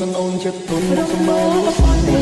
សិនអូនចិត្តទុនស្មារតី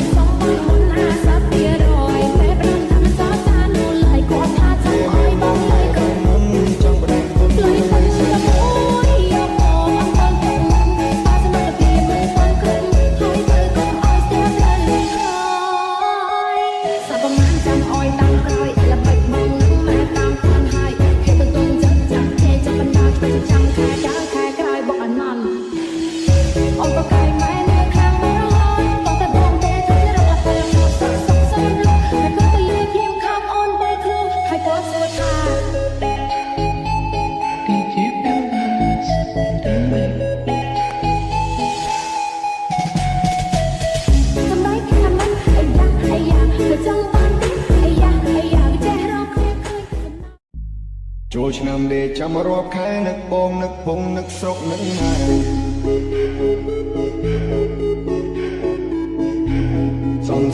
ចូលឆ្នាំដេកចាំរាប់ខែនឹកបងនឹកពងនឹកស្រុកនឹកណា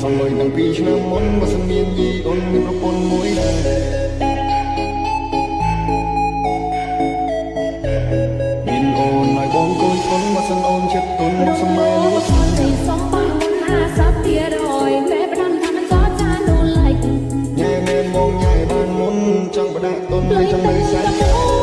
សំលុយតាំងពីឆ្នាំមុនបើសិនមានយីអូនមានប្រពន្ធមួយដែរមានអូនឲ្យបងគួយគុណបើសិនអូនចិត្តទុនស្មារតីសំបាន50ទៀតរយតែផ្ដាំថាមិនចោលចានូឡៃញ៉ែមែនបងញ៉ែបានមុនចង់បដាក់ទុនហើយចង់នៅសាច់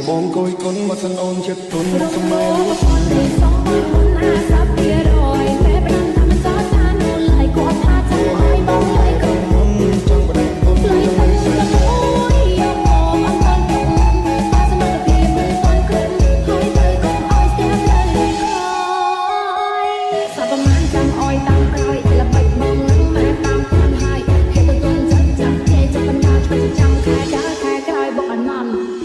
បងគួយគុណបើសិនអូនចិត្តទុនស្មារតីសំបាន50ទៀតរយតែផ្ដាំថាមិនចោលចានូឡៃគាត់ថាចង់ឲ្យបងលៃក៏មុនចង់បដិទុនលៃតែស្លាប់អូយយកមកអត់ដល់ទុនបើសមត្ថភាពមិនទាន់គ្រប់ហើយទៅកុំឲ្យស្ទះលើសាប់ប្រមាណចាំអោយតាមក្រោយល្បិចបងនឹងតែតាមខ្លួនហើយហេតុទុនចាំទេចាប់បណ្ដាជួយចាំខែក្រោយបងអនន្ត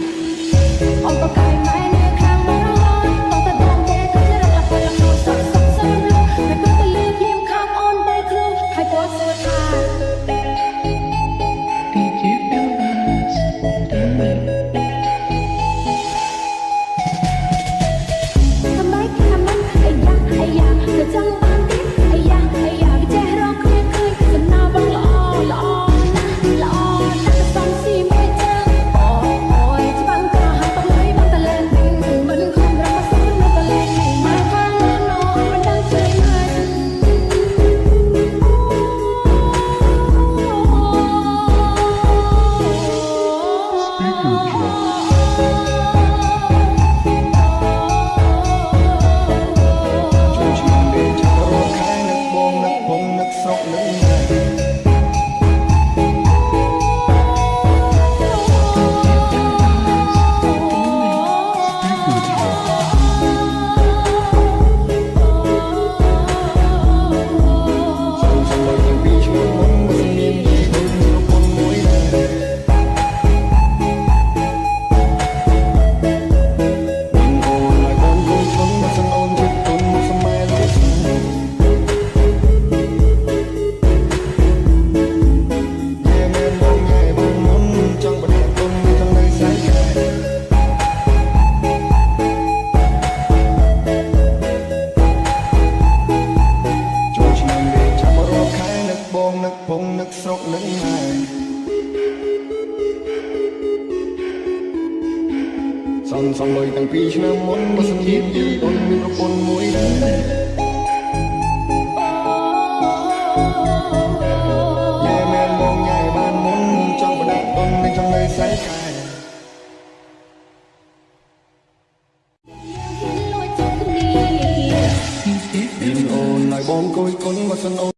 អូនក៏កែម៉ែនៅខាងបងតោះតែបងទេទៅរកលះទៅសុខសុខលោកតែក៏ទៅលើភ្លាមខាងអូនទៅខ្លួនហើយក៏សួរថា Did you feel us doing it ทำไมអាយ៉ាទៅចង់បានទៀតអាយ៉ាវាចេះរកគ្នាឃើញសំណាបងល្អណាស់សំស៊ីមួយចឹងអូយច្បាំងក៏ហាត់ទៅលើមិនតលែងមិនខំរកសុំនៅតលែងមកខាងនោះមិនដឹងជួយហើយ Speaker drop ចូលឆ្នាំដេកចាំរកខែនឹកបងនឹកពងនឹកស្រុកនឹកណាពងនឹកស្រុកនឹកណាសំលុយតាំងពីឆ្នាំមុនបើសិនមានយីអូនមានប្រពន្ធមួយដែរញ៉ែមែនបងញ៉ែបានមុនចង់បដាក់ទុននឹងចង់នៅស្រែខែមានអូនឲ្យបងគួយគុណបើសិនអូន